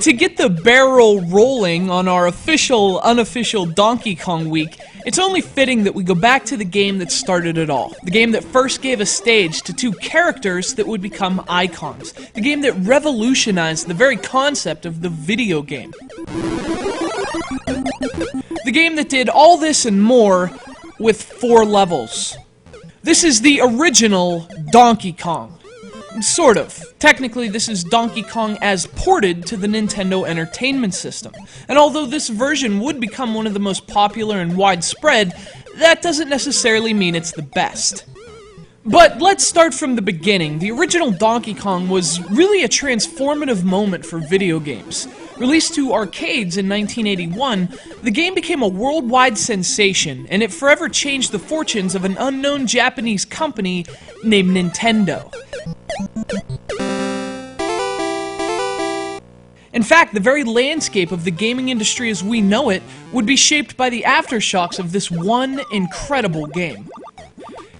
To get the barrel rolling on our official, unofficial Donkey Kong week, it's only fitting that we go back to the game that started it all. The game that first gave a stage to two characters that would become icons. The game that revolutionized the very concept of the video game. The game that did all this and more with 4 levels. This is the original Donkey Kong. Sort of. Technically, this is Donkey Kong as ported to the Nintendo Entertainment System. And although this version would become one of the most popular and widespread, that doesn't necessarily mean it's the best. But let's start from the beginning. The original Donkey Kong was really a transformative moment for video games. Released to arcades in 1981, the game became a worldwide sensation, and it forever changed the fortunes of an unknown Japanese company named Nintendo. In fact, the very landscape of the gaming industry as we know it would be shaped by the aftershocks of this one incredible game.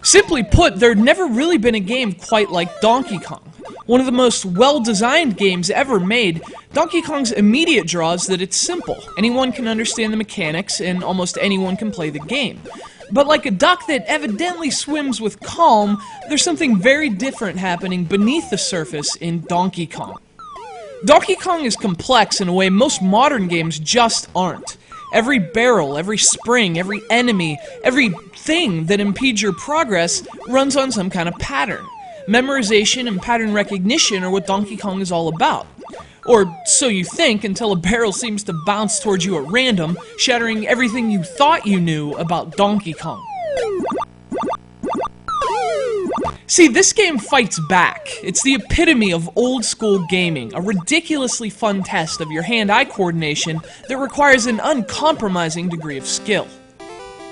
Simply put, there'd never really been a game quite like Donkey Kong. One of the most well-designed games ever made, Donkey Kong's immediate draw is that it's simple. Anyone can understand the mechanics, and almost anyone can play the game. But like a duck that evidently swims with calm, there's something very different happening beneath the surface in Donkey Kong. Donkey Kong is complex in a way most modern games just aren't. Every barrel, every spring, every enemy, everything that impedes your progress runs on some kind of pattern. Memorization and pattern recognition are what Donkey Kong is all about. Or so you think, until a barrel seems to bounce towards you at random, shattering everything you thought you knew about Donkey Kong. See, this game fights back. It's the epitome of old-school gaming, a ridiculously fun test of your hand-eye coordination that requires an uncompromising degree of skill.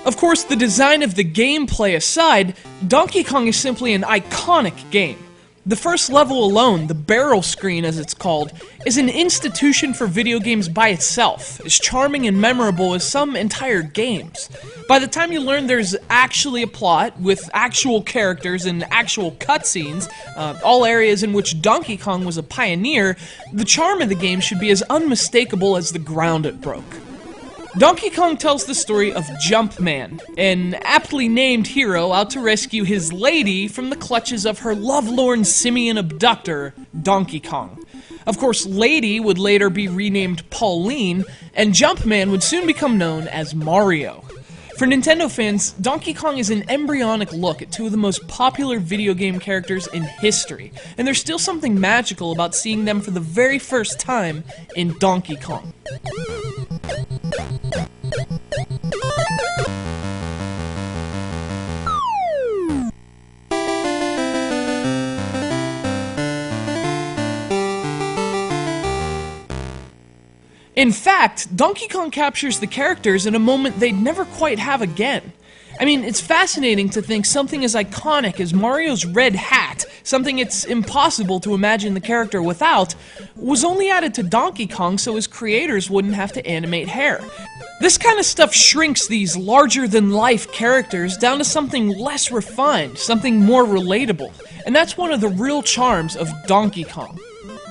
Of course, the design of the gameplay aside, Donkey Kong is simply an iconic game. The first level alone, the barrel screen as it's called, is an institution for video games by itself, as charming and memorable as some entire games. By the time you learn there's actually a plot, with actual characters and actual cutscenes, all areas in which Donkey Kong was a pioneer, the charm of the game should be as unmistakable as the ground it broke. Donkey Kong tells the story of Jumpman, an aptly named hero out to rescue his lady from the clutches of her lovelorn simian abductor, Donkey Kong. Of course, Lady would later be renamed Pauline, and Jumpman would soon become known as Mario. For Nintendo fans, Donkey Kong is an embryonic look at two of the most popular video game characters in history, and there's still something magical about seeing them for the very first time in Donkey Kong. In fact, Donkey Kong captures the characters in a moment they'd never quite have again. I mean, it's fascinating to think something as iconic as Mario's red hat, something it's impossible to imagine the character without, was only added to Donkey Kong so his creators wouldn't have to animate hair. This kind of stuff shrinks these larger-than-life characters down to something less refined, something more relatable, and that's one of the real charms of Donkey Kong.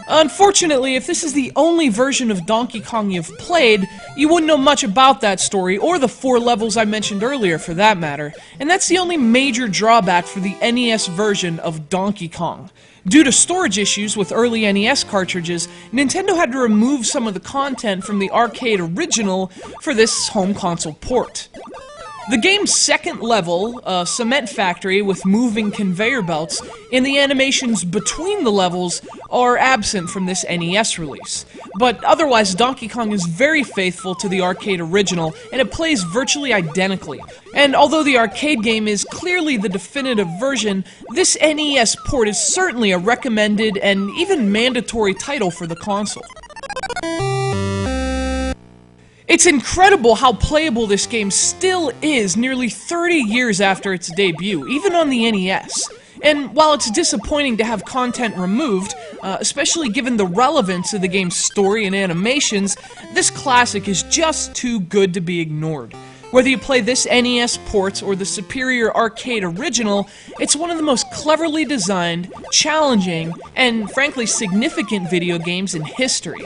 Unfortunately, if this is the only version of Donkey Kong you've played, you wouldn't know much about that story, or the 4 levels I mentioned earlier for that matter, and that's the only major drawback for the NES version of Donkey Kong. Due to storage issues with early NES cartridges, Nintendo had to remove some of the content from the arcade original for this home console port. The game's second level, a cement factory with moving conveyor belts, and the animations between the levels are absent from this NES release. But otherwise, Donkey Kong is very faithful to the arcade original, and it plays virtually identically. And although the arcade game is clearly the definitive version, this NES port is certainly a recommended and even mandatory title for the console. It's incredible how playable this game still is nearly 30 years after its debut, even on the NES. And while it's disappointing to have content removed, especially given the relevance of the game's story and animations, this classic is just too good to be ignored. Whether you play this NES port or the superior arcade original, it's one of the most cleverly designed, challenging, and frankly significant video games in history.